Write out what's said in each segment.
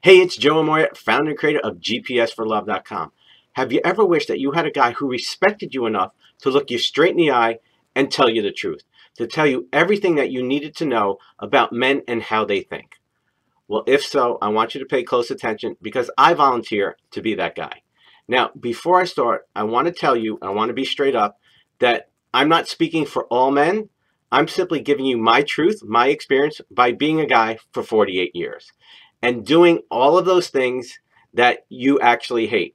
Hey, it's Joe Amoia, founder and creator of GPSforlove.com. Have you ever wished that you had a guy who respected you enough to look you straight in the eye and tell you the truth, to tell you everything that you needed to know about men and how they think? Well, if so, I want you to pay close attention because I volunteer to be that guy. Now, before I start, I want to tell you, I want to be straight up, that I'm not speaking for all men. I'm simply giving you my truth, my experience by being a guy for 48 years and doing all of those things that you actually hate,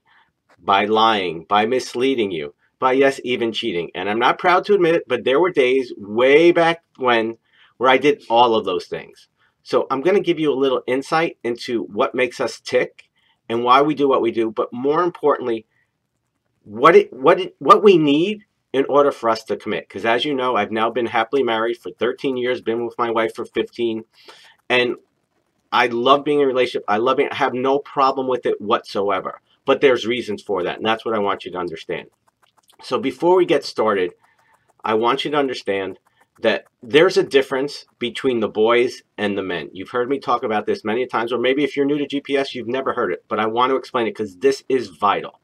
by lying, by misleading you, by, yes, even cheating. And I'm not proud to admit it, but there were days way back when where I did all of those things. So I'm going to give you a little insight into what makes us tick and why we do what we do, but more importantly, what we need in order for us to commit. Because as you know, I've now been happily married for 13 years, been with my wife for 15, and I love being in a relationship. I love it. I have no problem with it whatsoever. But there's reasons for that, and that's what I want you to understand. So before we get started, I want you to understand that there's a difference between the boys and the men. You've heard me talk about this many times, or maybe if you're new to GPS, you've never heard it, but I want to explain it because this is vital.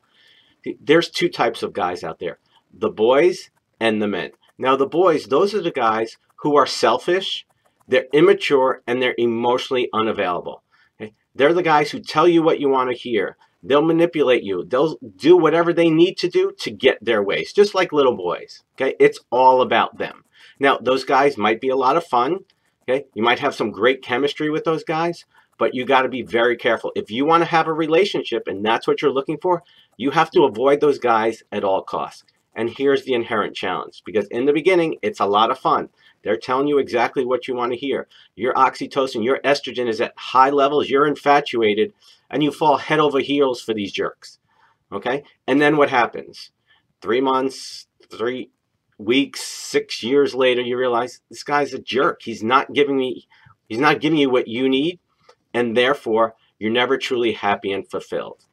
There's two types of guys out there, the boys and the men. Now, the boys, those are the guys who are selfish, they're immature, and they're emotionally unavailable. Okay? They're the guys who tell you what you want to hear. They'll manipulate you. They'll do whatever they need to do to get their ways, just like little boys. Okay, it's all about them. Now, those guys might be a lot of fun. Okay, you might have some great chemistry with those guys, but you got to be very careful. If you want to have a relationship and that's what you're looking for, you have to avoid those guys at all costs. And here's the inherent challenge, because in the beginning, it's a lot of fun. They're telling you exactly what you want to hear. Your oxytocin, your estrogen is at high levels. You're infatuated, and you fall head over heels for these jerks. Okay? And then what happens? 3 months, 3 weeks, 6 years later, you realize this guy's a jerk. He's not giving you what you need, and therefore, you're never truly happy and fulfilled.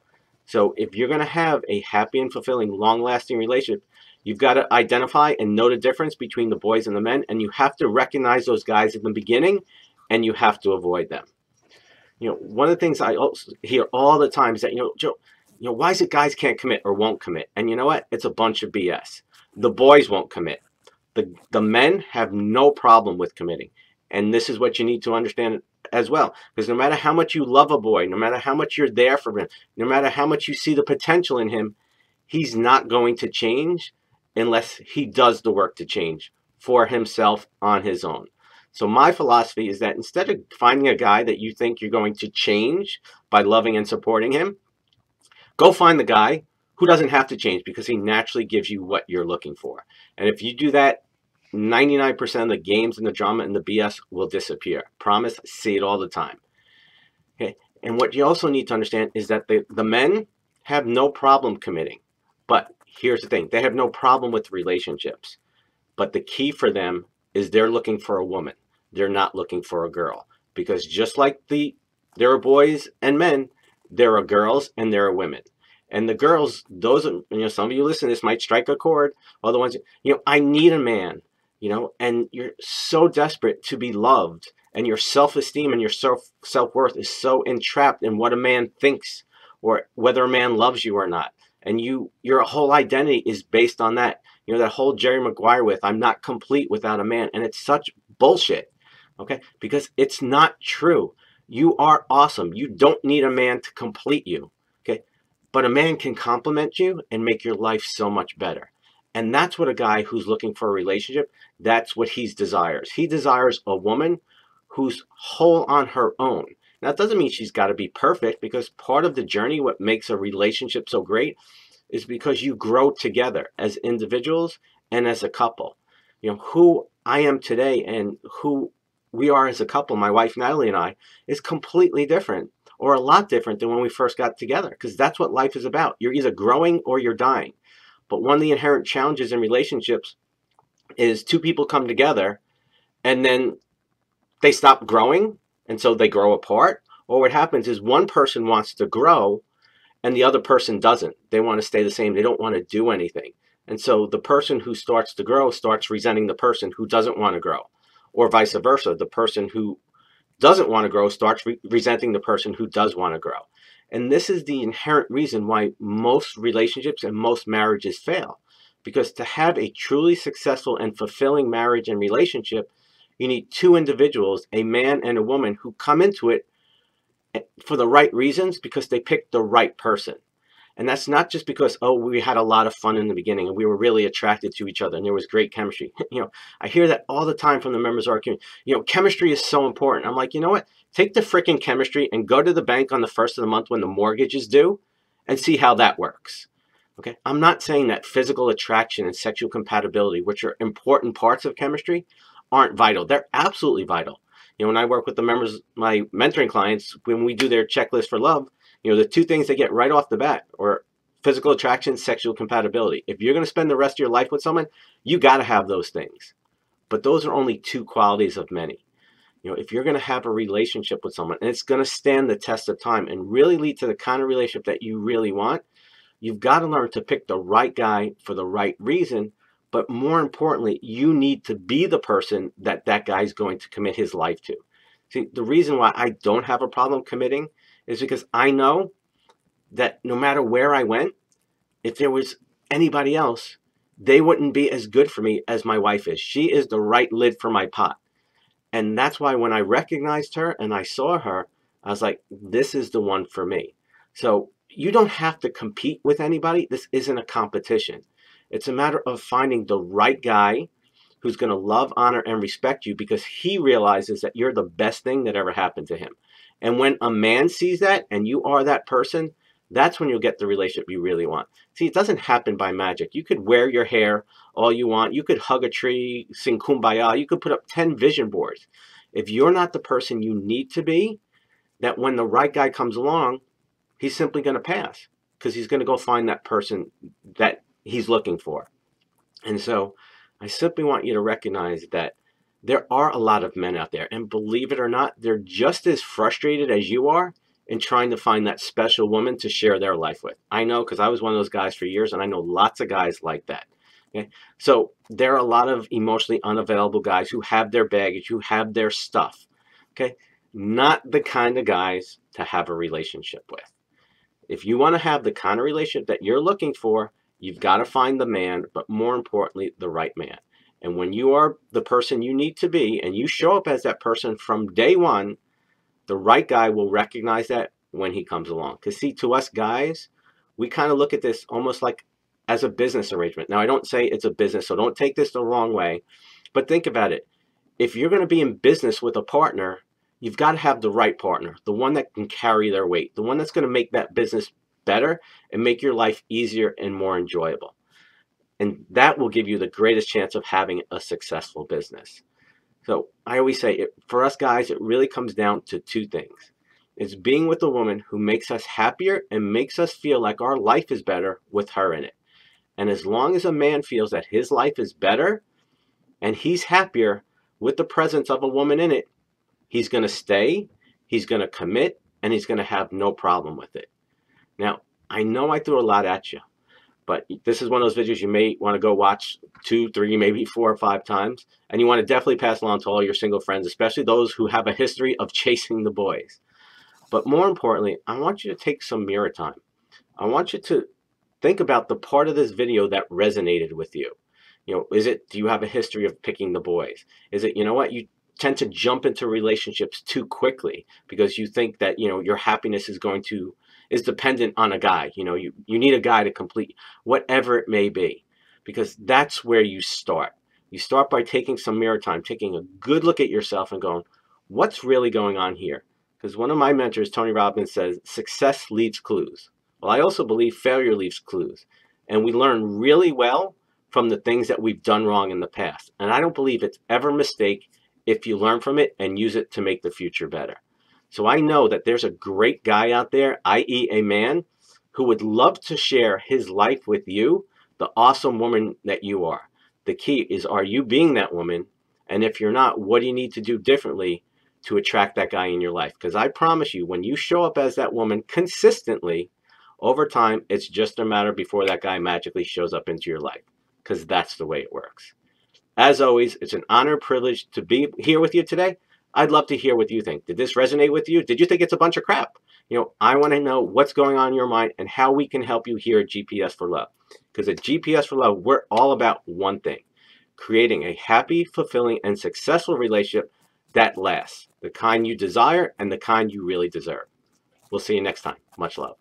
So if you're going to have a happy and fulfilling, long-lasting relationship, you've got to identify and know the difference between the boys and the men, and you have to recognize those guys in the beginning, and you have to avoid them. One of the things I also hear all the time is that, Joe, why is it guys can't commit or won't commit? And you know what? It's a bunch of BS. The boys won't commit. The men have no problem with committing. And this is what you need to understand as well. Because no matter how much you love a boy, no matter how much you're there for him, no matter how much you see the potential in him, he's not going to change unless he does the work to change for himself on his own. So my philosophy is that instead of finding a guy that you think you're going to change by loving and supporting him, go find the guy who doesn't have to change because he naturally gives you what you're looking for. And if you do that, 99% of the games and the drama and the BS will disappear. Promise, see it all the time. Okay? And what you also need to understand is that the men have no problem committing. But here's the thing. They have no problem with relationships. But the key for them is they're looking for a woman. They're not looking for a girl. Because just like there are boys and men, there are girls and there are women. And the girls, those, some of you listening to this might strike a chord. Other ones, I need a man, and you're so desperate to be loved. And your self-esteem and your self-worth is so entrapped in what a man thinks or whether a man loves you or not. And your whole identity is based on that. That whole Jerry Maguire with, I'm not complete without a man. And it's such bullshit, okay? Because it's not true. You are awesome. You don't need a man to complete you, okay? But a man can complement you and make your life so much better. And that's what a guy who's looking for a relationship, that's what he desires. He desires a woman who's whole on her own. Now, it doesn't mean she's got to be perfect, because part of the journey, what makes a relationship so great, is because you grow together as individuals and as a couple. Who I am today and who we are as a couple, my wife Natalie and I, is completely different, or a lot different than when we first got together, because that's what life is about. You're either growing or you're dying. But one of the inherent challenges in relationships is two people come together and then they stop growing, and so they grow apart. Or what happens is one person wants to grow and the other person doesn't. They want to stay the same. They don't want to do anything. And so the person who starts to grow starts resenting the person who doesn't want to grow, or vice versa. The person who doesn't want to grow starts resenting the person who does want to grow. And this is the inherent reason why most relationships and most marriages fail. Because to have a truly successful and fulfilling marriage and relationship, you need two individuals, a man and a woman, who come into it for the right reasons because they picked the right person. And that's not just because, oh, we had a lot of fun in the beginning and we were really attracted to each other and there was great chemistry. I hear that all the time from the members of our community. Chemistry is so important. I'm like, you know what? Take the freaking chemistry and go to the bank on the first of the month when the mortgage is due and see how that works. Okay. I'm not saying that physical attraction and sexual compatibility, which are important parts of chemistry, aren't vital. They're absolutely vital. When I work with the members, my mentoring clients, when we do their checklist for love, the two things they get right off the bat are physical attraction, sexual compatibility. If you're going to spend the rest of your life with someone, you got to have those things. But those are only two qualities of many. If you're going to have a relationship with someone and it's going to stand the test of time and really lead to the kind of relationship that you really want, you've got to learn to pick the right guy for the right reason. But more importantly, you need to be the person that that guy's going to commit his life to. See, the reason why I don't have a problem committing is because I know that no matter where I went, if there was anybody else, they wouldn't be as good for me as my wife is. She is the right lid for my pot. And that's why when I recognized her and I saw her, I was like, this is the one for me. So you don't have to compete with anybody. This isn't a competition. It's a matter of finding the right guy who's going to love, honor, and respect you because he realizes that you're the best thing that ever happened to him. And when a man sees that and you are that person, that's when you'll get the relationship you really want. See, it doesn't happen by magic. You could wear your hair all you want. You could hug a tree, sing kumbaya. You could put up 10 vision boards. If you're not the person you need to be, that when the right guy comes along, he's simply going to pass because he's going to go find that person that he's looking for. And so I simply want you to recognize that there are a lot of men out there, and believe it or not, they're just as frustrated as you are in trying to find that special woman to share their life with. I know, because I was one of those guys for years, and I know lots of guys like that. Okay? So there are a lot of emotionally unavailable guys who have their baggage, who have their stuff. Okay? Not the kind of guys to have a relationship with. If you want to have the kind of relationship that you're looking for, you've got to find the man, but more importantly, the right man. And when you are the person you need to be and you show up as that person from day one, the right guy will recognize that when he comes along. Because see, to us guys, we kind of look at this almost like as a business arrangement. Now, I don't say it's a business, so don't take this the wrong way. But think about it. If you're going to be in business with a partner, you've got to have the right partner, the one that can carry their weight, the one that's going to make that business better and make your life easier and more enjoyable. And that will give you the greatest chance of having a successful business. So I always say, for us guys, it really comes down to two things. It's being with a woman who makes us happier and makes us feel like our life is better with her in it. And as long as a man feels that his life is better and he's happier with the presence of a woman in it, he's going to stay, he's going to commit, and he's going to have no problem with it. Now, I know I threw a lot at you, but this is one of those videos you may want to go watch 2, 3, maybe 4 or 5 times. And you want to definitely pass along to all your single friends, especially those who have a history of chasing the boys. But more importantly, I want you to take some mirror time. I want you to think about the part of this video that resonated with you. Do you have a history of picking the boys? Is it, you tend to jump into relationships too quickly because you think that, your happiness is dependent on a guy. You need a guy to complete whatever it may be, because that's where you start. You start by taking some mirror time, taking a good look at yourself and going, what's really going on here? Because one of my mentors, Tony Robbins, says, success leaves clues. Well, I also believe failure leaves clues. And we learn really well from the things that we've done wrong in the past. And I don't believe it's ever a mistake if you learn from it and use it to make the future better. So I know that there's a great guy out there, i.e. a man, who would love to share his life with you, the awesome woman that you are. The key is, are you being that woman? And if you're not, what do you need to do differently to attract that guy in your life? Because I promise you, when you show up as that woman consistently, over time, it's just a matter before that guy magically shows up into your life. Because that's the way it works. As always, it's an honor and privilege to be here with you today. I'd love to hear what you think. Did this resonate with you? Did you think it's a bunch of crap? I want to know what's going on in your mind and how we can help you here at GPS for Love. Because at GPS for Love, we're all about one thing: creating a happy, fulfilling, and successful relationship that lasts. The kind you desire and the kind you really deserve. We'll see you next time. Much love.